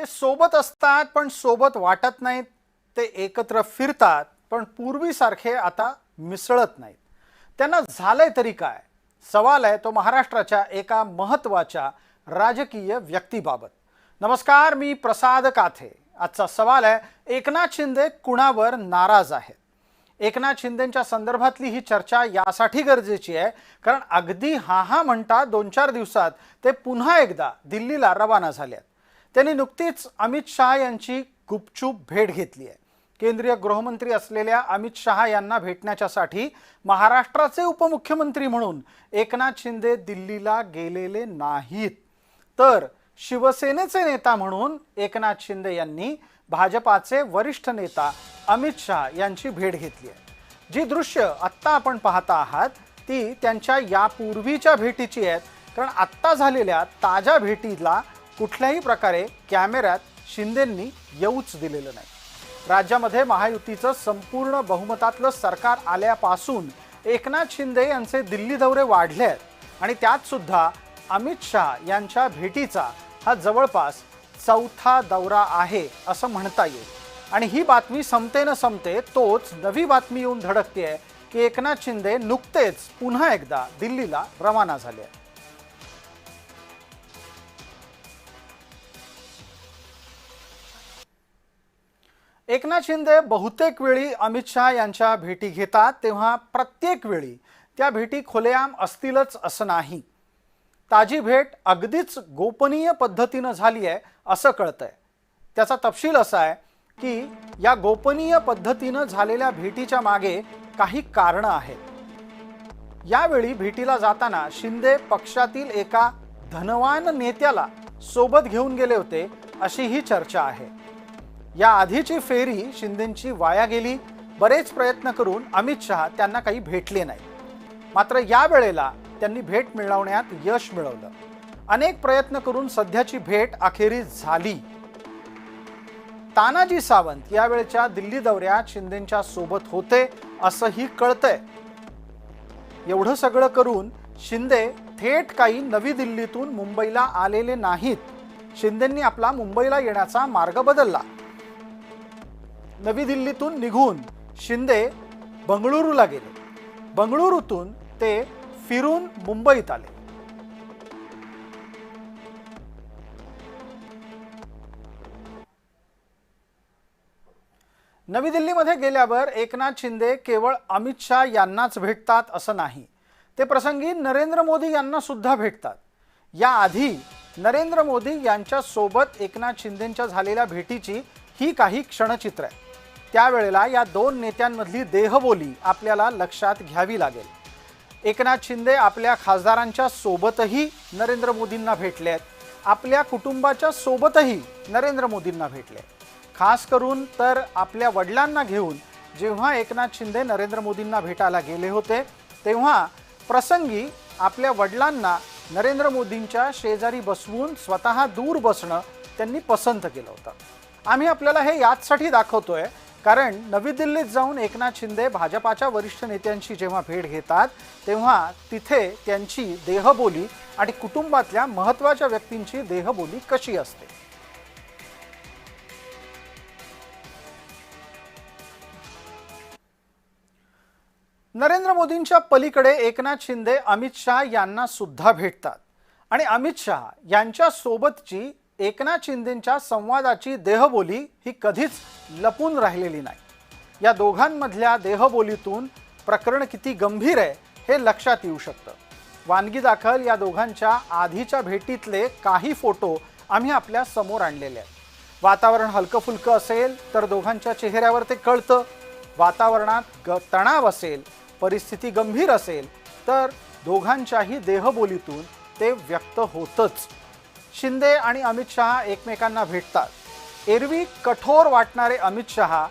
ते सोबत असतात पण सोबत वाटत नाहीत। ते एकत्र फिरतात पण पूर्वीसारखे आता मिसळत नाहीत। त्यांना झालंय तरी काय? सवाल आहे तो महाराष्ट्राच्या एका महत्त्वाच्या राजकीय व्यक्तीबाबत। नमस्कार, मी प्रसाद काथे। आजचा सवाल आहे, एकनाथ शिंदे कुणावर नाराज आहेत? एकनाथ शिंदेंच्या संदर्भातली ही चर्चा यासाठी गरजेची आहे कारण अगदी हा म्हणता 2-4 दिवसात ते पुन्हा एकदा दिल्लीला रवाना झाले आहेत। त्यांनी नुकतीच अमित शहा यांची गुपचूप भेट घेतली आहे। केंद्रीय गृहमंत्री असलेल्या अमित शहा यांना भेटण्यासाठी महाराष्ट्राचे उपमुख्यमंत्री म्हणून एकनाथ शिंदे दिल्लीला गेलेले नाहीत, तर शिवसेनेचे नेता म्हणून एकनाथ शिंदे यांनी भाजपाचे वरिष्ठ नेता अमित शहा यांची भेट घेतली आहे। जी दृश्य आत्ता आपण पाहता आहात ती त्यांच्या यापूर्वीच्या भेटीची आहेत, कारण आत्ता झालेल्या ताज्या भेटीला कुठल्याही प्रकारे कॅमेऱ्यात शिंदेंनी येऊच दिलेलं नाही। राज्यामध्ये महायुतीचं संपूर्ण बहुमतातलं सरकार आल्यापासून एकनाथ शिंदे यांचे दिल्ली दौरे वाढले आहेत आणि त्यात सुद्धा अमित शहा यांच्या भेटीचा हा जवळपास 4था दौरा आहे असं म्हणता येईल। आणि ही बातमी संपते न संपते तोच नवी बातमी येऊन धडकते की एकनाथ शिंदे नुकतेच पुन्हा एकदा दिल्लीला रवाना झाले आहेत। एकनाथ शिंदे बहुतेक वेळी अमित शहा यांच्या भेटी घेतात, तेव्हा प्रत्येक वेळी त्या भेटी खुलेआम असतीलच असं नाही। ताजी भेट अगदीच गोपनीय पद्धतीनं झाली आहे असं कळतंय। त्याचा तपशील असा आहे की या गोपनीय पद्धतीनं झालेल्या भेटीच्या मागे काही कारणं आहेत। यावेळी भेटीला जाताना शिंदे पक्षातील एका धनवान नेत्याला सोबत घेऊन गेले होते अशी ही चर्चा आहे। या आधीची फेरी शिंदेंची वाया गेली। बरेच प्रयत्न करून अमित शहा त्यांना काही भेटले नाही, मात्र या वेळेला त्यांनी भेट मिळवण्यात यश मिळवलं। अनेक प्रयत्न करून सध्याची भेट अखेरीस झाली। तानाजी सावंत यावेळच्या दिल्ली दौऱ्यात शिंदेंच्या सोबत होते असंही कळतंय। एवढं सगळं करून शिंदे थेट काही नवी दिल्लीतून मुंबईला आलेले नाहीत। शिंदेंनी आपला मुंबईला येण्याचा मार्ग बदलला। नवी दिल्लीतून निघून शिंदे बंगळुरूला गेले। बंगळुरूतून ते फिरून मुंबईत आले। नवी दिल्लीमध्ये गेल्यावर एकनाथ शिंदे केवळ अमित शहा यांनाच भेटतात असं नाही, ते प्रसंगी नरेंद्र मोदी यांना सुद्धा भेटतात। याआधी नरेंद्र मोदी यांच्या सोबत एकनाथ शिंदेंच्या झालेल्या भेटीची ही काही क्षणचित्र आहे। त्यावेळेला या दोन नेत्यांमधली देहबोली आपल्याला लक्षात घ्यावी लागेल। एकनाथ शिंदे आपल्या खासदारांच्या सोबतही नरेंद्र मोदींना भेटले आहेत, आपल्या कुटुंबाच्या सोबतही नरेंद्र मोदींना भेटले। खास करून तर आपल्या वडिलांना घेऊन जेव्हा एकनाथ शिंदे नरेंद्र मोदींना भेटायला गेले होते तेव्हा प्रसंगी आपल्या वडिलांना नरेंद्र मोदींच्या शेजारी बसवून स्वतः दूर बसणं त्यांनी पसंत केलं होतं। आम्ही आपल्याला हे याचसाठी दाखवतोय कारण नवी दिल्लीत जाऊन एकनाथ शिंदे भाजपाच्या वरिष्ठ नेत्यांची जेव्हा भेट घेतात तेव्हा तिथे त्यांची देहबोली आणि कुटुंबातल्या महत्त्वाच्या व्यक्तींची देहबोली कशी असते। नरेंद्र मोदींच्या पलीकडे एकनाथ शिंदे अमित शहा यांना सुद्धा भेटतात आणि अमित शहा यांच्या सोबतची एकनाथ शिंदेंच्या संवादाची देहबोली ही कधीच लपून राहिलेली नाही। या दोघांमधल्या देहबोलीतून प्रकरण किती गंभीर आहे हे लक्षात येऊ शकतं। वानगी दाखल या दोघांच्या आधीच्या भेटीतले काही फोटो आम्ही आपल्या समोर आणलेले आहेत। वातावरण हलकं फुलकं असेल तर दोघांच्या चेहऱ्यावर ते कळतं। वातावरणात तणाव असेल, परिस्थिती गंभीर असेल तर दोघांच्याही देहबोलीतून ते व्यक्त होतच। शिंदे आणि अमित शहा एकमेकांना भेटतात। एरवी कठोर वाटणारे अमित शहा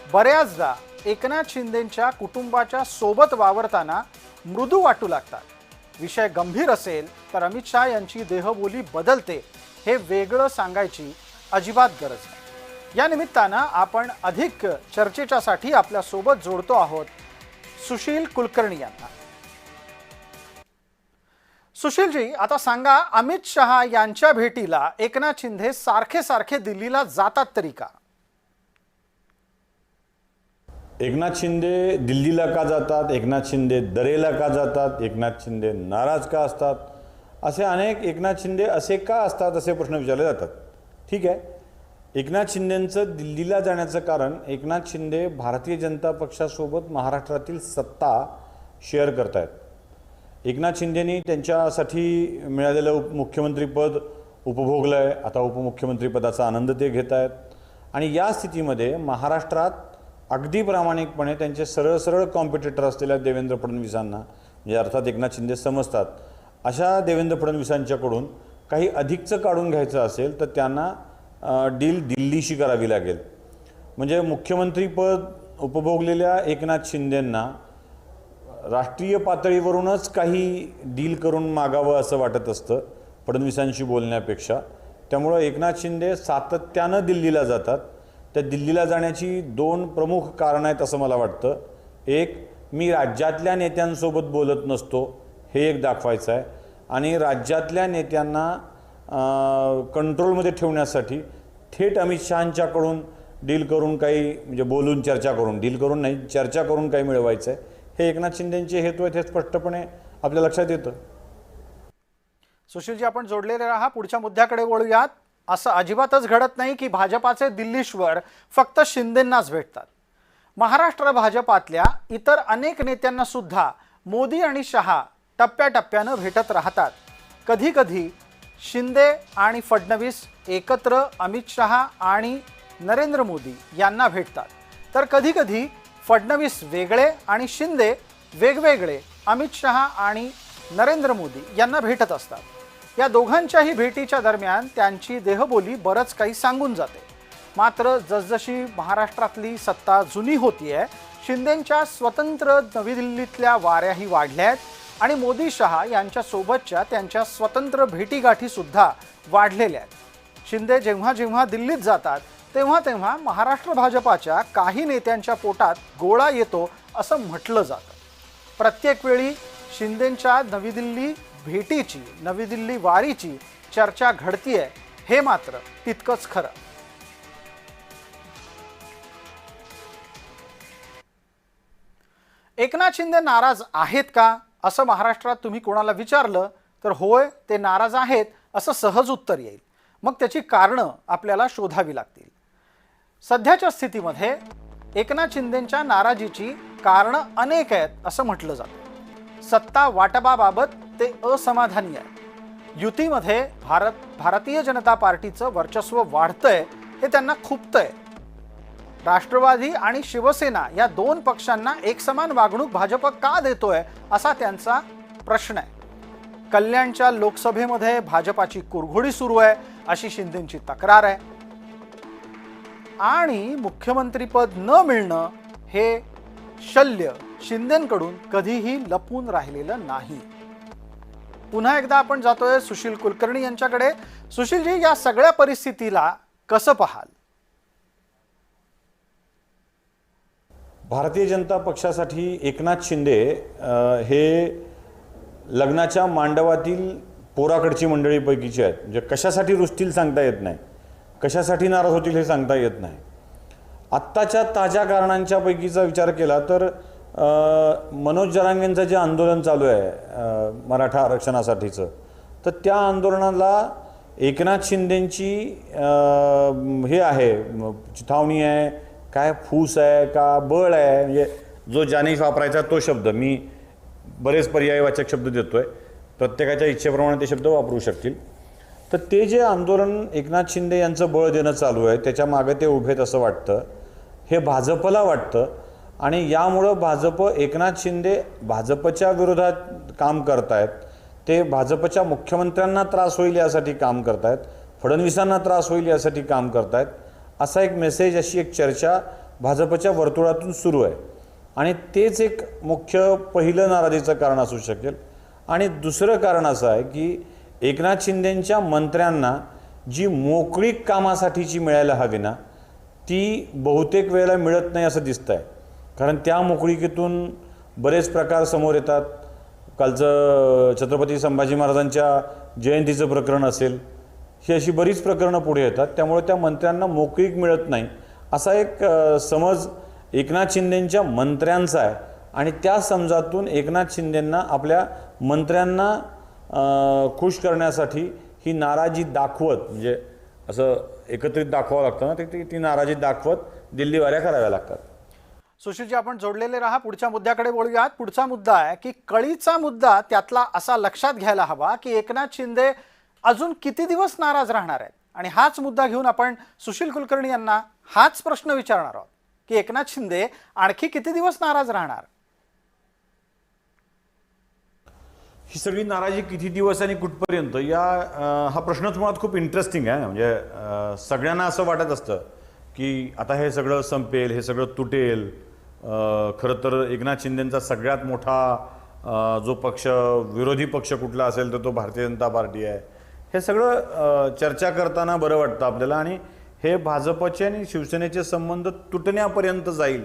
बऱ्याचदा एकनाथ शिंदेंच्या कुटुंबाच्या सोबत वावरताना मृदू वाटू लागतात। विषय गंभीर असेल तर अमित शहा यांची देहबोली बदलते, हे वेगळं सांगायची अजिबात गरज नाही। या निमित्तानं आपण अधिक चर्चेच्यासाठी आपल्या सोबत जोडतो आहोत सुशील कुलकर्णी यांना। सुशीलजी, आता सांगा, अमित शहा यांच्या भेटीला एकनाथ शिंदे सारखे सारखे दिल्लीला जातात तरी का? एकनाथ शिंदे दिल्लीला का जातात, एकनाथ शिंदे दरेला का जातात, एकनाथ शिंदे नाराज का असतात, असे अनेक एकनाथ शिंदे असे का असतात असे प्रश्न विचारले जातात. ठीक आहे, एकनाथ शिंदेंचं दिल्लीला जाण्याचं कारण एकनाथ शिंदे भारतीय जनता पक्षासोबत महाराष्ट्रातील सत्ता शेअर करतायत. एकनाथ शिंदेंनी त्यांच्यासाठी मिळालेलं मुख्यमंत्रीपद उपभोगलं आहे. आता उपमुख्यमंत्रीपदाचा आनंद ते घेत आहेत आणि या स्थितीमध्ये महाराष्ट्रात अगदी प्रामाणिकपणे त्यांचे सरळ सरळ कॉम्पिटिटर असलेल्या देवेंद्र फडणवीसांना, म्हणजे अर्थात एकनाथ शिंदे समजतात, अशा देवेंद्र फडणवीसांच्याकडून काही अधिकचं काढून घ्यायचं असेल तर त्यांना डील दिल्लीशी करावी लागेल. म्हणजे मुख्यमंत्रीपद उपभोगलेल्या एकनाथ शिंदेंना राष्ट्रीय पातळीवरूनच काही डील करून मागावं असं वाटत असतं फडणवीसांशी बोलण्यापेक्षा. त्यामुळं एकनाथ शिंदे सातत्यानं दिल्लीला जातात. त्या दिल्लीला जाण्याची दोन प्रमुख कारणं आहेत असं मला वाटतं. एक, मी राज्यातल्या नेत्यांसोबत बोलत नसतो हे एक दाखवायचं आहे आणि राज्यातल्या नेत्यांना कंट्रोलमध्ये ठेवण्यासाठी थेट अमित शहांच्याकडून डील करून काही, म्हणजे बोलून चर्चा करून, डील करून नाही, चर्चा करून काही मिळवायचं आहे, हे एकनाथ शिंदेंचे हेतू आहेत हे स्पष्टपणे आपल्या लक्षात येतं. सुशीलजी, आपण जोडलेले राहा, पुढच्या मुद्द्याकडे वळूयात. असं अजिबातच घडत नाही की भाजपाचे दिल्लीश्वर फक्त शिंदेंनाच भेटतात. महाराष्ट्र भाजपातल्या इतर अनेक नेत्यांना सुद्धा मोदी आणि शहा टप्प्याटप्प्यानं भेटत राहतात. कधी कधी शिंदे आणि फडणवीस एकत्र अमित शहा आणि नरेंद्र मोदी यांना भेटतात, तर कधी कधी फडणवीस वेगळे आणि शिंदे वेगवेगळे अमित शहा आणि नरेंद्र मोदी यांना भेटत असतात. या दोघांच्याही भेटीच्या दरम्यान त्यांची देहबोली बरंच काही सांगून जाते. मात्र जसजशी महाराष्ट्रातली सत्ता जुनी होतीये, शिंदेंच्या स्वतंत्र नवी दिल्लीतल्या वाऱ्याही वाढल्या आहेत आणि मोदी शहा यांच्यासोबतच्या त्यांच्या स्वतंत्र भेटीगाठी सुद्धा वाढलेल्या आहेत. शिंदे जेव्हा जेव्हा दिल्लीत जातात तेव्हा तेव्हा महाराष्ट्र भाजपाच्या काही नेत्यांच्या पोटात गोळा येतो असं म्हटलं जातं. प्रत्येक वेळी शिंदेंच्या नवी दिल्ली भेटीची, नवी दिल्ली वारीची चर्चा घडतीये हे मात्र तितकंच खरं. एकनाथ शिंदे नाराज आहेत का असं महाराष्ट्रात तुम्ही कोणाला विचारलं तर होय, ते नाराज आहेत असं सहज उत्तर येईल. मग त्याची कारणं आपल्याला शोधावी लागतील. सध्याच्या स्थितीमध्ये एकनाथ शिंदेंच्या नाराजीची कारणं अनेक आहेत असं म्हटलं जातं. सत्ता वाटपाबाबत ते असमाधानी आहे. युतीमध्ये भारतीय जनता पार्टीचं वर्चस्व वाढतंय हे त्यांना खुपतंय. राष्ट्रवादी आणि शिवसेना या दोन पक्षांना एकसमान वागणूक भाजप का देतोय असा त्यांचा प्रश्न आहे. कल्याणच्या लोकसभेमध्ये भाजपाची कुरघोडी सुरू आहे अशी शिंदेंची तक्रार आहे आणि मुख्यमंत्रीपद न मिळणं हे शल्य शिंदेंकडून कधीही लपून राहिलेलं नाही. पुन्हा एकदा आपण जातोय सुशील कुलकर्णी यांच्याकडे. सुशीलजी, या सगळ्या परिस्थितीला कसं पाहाल? भारतीय जनता पक्षासाठी एकनाथ शिंदे हे लग्नाच्या मांडवातील पोराकडची मंडळीपैकीचे आहेत. म्हणजे कशासाठी रुसतील सांगता येत नाही, कशासाठी नाराज होतील हे सांगता येत नाही. आत्ताच्या ताज्या कारणांच्या पैकीचा विचार केला तर मनोज जरांगेंचं जे आंदोलन चालू आहे मराठा आरक्षणासाठीचं, तर त्या आंदोलनाला एकनाथ शिंदेंची हे आहे, चिथावणी आहे, काय फूस आहे का बळ आहे, म्हणजे जो जाणीव वापरायचा तो शब्द, मी बरेच पर्यायवाचक शब्द देतोय, प्रत्येकाच्या इच्छेप्रमाणे ते शब्द वापरू शकतील. तर ते जे आंदोलन एकनाथ शिंदे यांचं बळ देणं चालू आहे त्याच्या मागे ते उभेत असं वाटतं, हे भाजपला वाटतं आणि यामुळं भाजप, एकनाथ शिंदे भाजपच्या विरोधात काम करतायत, ते भाजपच्या मुख्यमंत्र्यांना त्रास होईल यासाठी काम करतायत, फडणवीसांना त्रास होईल यासाठी काम करतायत, असा एक मेसेज, अशी एक चर्चा भाजपच्या वर्तुळातून सुरू आहे आणि तेच एक मुख्य पहिलं नाराजीचं कारण असू शकेल. आणि दुसरं कारण असं आहे की एकनाथ शिंदेंच्या मंत्र्यांना जी मोकळीक कामासाठीची मिळायला हवी ना, ती बहुतेक वेळेला मिळत नाही असं दिसतंय. कारण त्या मोकळीकीतून बरेच प्रकार समोर येतात. कालचं छत्रपती संभाजी महाराजांच्या जयंतीचं प्रकरण असेल, ही अशी बरीच प्रकरणं पुढे येतात. त्यामुळे त्या मंत्र्यांना मोकळीक मिळत नाही असा एक समज एकनाथ शिंदेंच्या मंत्र्यांचा आहे. आणि त्या समजातून एकनाथ शिंदेंना आपल्या मंत्र्यांना खुश करण्यासाठी ही नाराजी दाखवत, म्हणजे असं एकत्रित दाखवावं लागतं ना, ती नाराजी दाखवत दिल्लीवाऱ्या कराव्या लागतात. सुशीलजी, आपण जोडलेले राहा. पुढच्या मुद्द्याकडे बोलूयात. पुढचा मुद्दा आहे की कळीचा मुद्दा त्यातला असा लक्षात घ्यायला हवा की एकनाथ शिंदे अजून किती दिवस नाराज राहणार आहेत. आणि हाच मुद्दा घेऊन आपण सुशील कुलकर्णी यांना हाच प्रश्न विचारणार आहोत की एकनाथ शिंदे आणखी किती दिवस नाराज राहणार. ही सगळी नाराजी किती दिवस आणि कुठपर्यंत, हा प्रश्नच मुळात खूप इंटरेस्टिंग आहे. म्हणजे सगळ्यांना असं वाटत असतं की आता हे सगळं संपेल, हे सगळं तुटेल. खरं तर एकनाथ शिंदेंचा सगळ्यात मोठा जो पक्ष, विरोधी पक्ष कुठला असेल तर तो भारतीय जनता पार्टी आहे. हे सगळं चर्चा करताना बरं वाटतं आपल्याला. आणि हे भाजपचे आणि शिवसेनेचे संबंध तुटण्यापर्यंत जाईल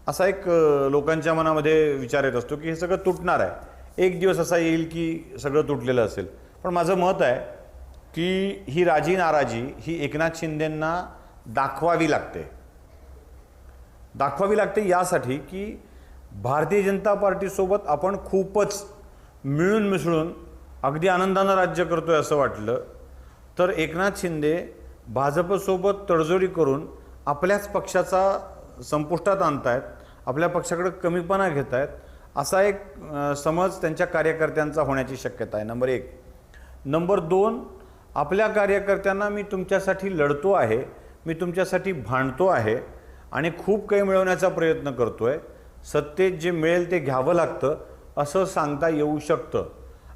असा एक लोकांच्या मनामध्ये विचार येत असतो की हे सगळं तुटणार आहे. एक दिवस असा येईल की सगळं तुटलेलं असेल. पण माझं मत आहे की ही नाराजी ही एकनाथ शिंदेंना दाखवावी लागते यासाठी की भारतीय जनता पार्टीसोबत आपण खूपच मिळून मिसळून अगदी आनंदानं राज्य करतोय असं वाटलं तर एकनाथ शिंदे भाजपसोबत तडजोडी करून आपल्याच पक्षाचा संपुष्टात आणतायत, आपल्या पक्षाकडे कमीपणा घेत आहेत असा एक समज त्यांच्या कार्यकर्त्यांचा होण्याची शक्यता आहे. नंबर 1. नंबर 2, आपल्या कार्यकर्त्यांना मी तुमच्यासाठी लढतो आहे, मी तुमच्यासाठी भांडतो आहे आणि खूप काही मिळवण्याचा प्रयत्न करतोय, सत्तेत जे मिळेल ते घ्यावं लागतं असं सांगता येऊ शकतं.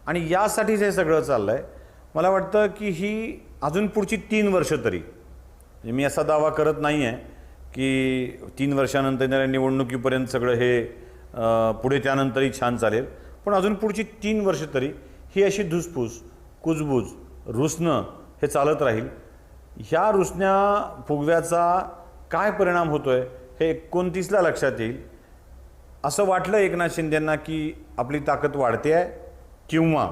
आणि यासाठीच हे सगळं चाललं आहे. मला वाटतं की ही अजून पुढची 3 वर्ष तरी, म्हणजे मी असा दावा करत नाही आहे की 3 वर्षानंतर निवडणुकीपर्यंत सगळं हे पुढे त्यानंतरही छान चालेल. पण अजून पुढची 3 वर्ष तरी ही अशी धुसफूस, कुजबूज, रुसणं हे चालत राहील. ह्या रुसण्या फुगव्याचा काय परिणाम होतोय हे 29ला लक्षात येईल. असं वाटलं एकनाथ शिंदेंना की आपली ताकद वाढते आहे किंवा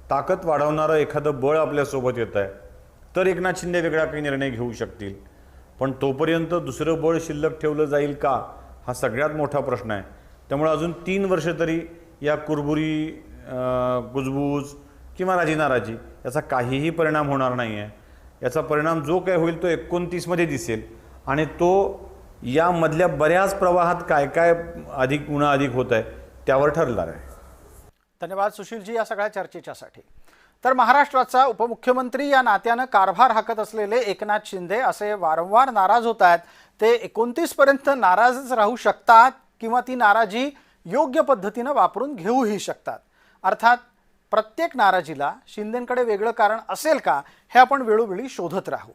ताकद वाढवणारं एखादं बळ आपल्यासोबत येत आहे तर एकनाथ शिंदे वेगळा काही निर्णय घेऊ शकतील. पण तोपर्यंत दुसरं बळ शिल्लक ठेवलं जाईल का, हा सगळ्यात मोठा प्रश्न आहे. त्यामुळे अजून 3 वर्ष तरी या कुरबुरी, कुजबूज किंवा नाराजी याचा काहीही परिणाम होणार नाही आहे. याचा परिणाम जो काय होईल तो 29मध्ये दिसेल आणि तो यामधल्या बऱ्याच प्रवाहात काय काय अधिक पुन्हा अधिक होत आहे त्यावर ठरणार आहे. धन्यवाद सुशीलजी या सगळ्या चर्चेच्यासाठी. तर महाराष्ट्राचा उपमुख्यमंत्री या नात्यानं कारभार हाकत असलेले एकनाथ शिंदे असे वारंवार नाराज होत आहेत. ते 29 पर्यंत नाराजच राहू शकतात किंवा ती नाराजी योग्य पद्धतीनं वापरून घेऊही शकतात. अर्थात प्रत्येक नाराजीला शिंदेंकडे वेगळं कारण असेल का हे आपण वेळोवेळी शोधत राहू.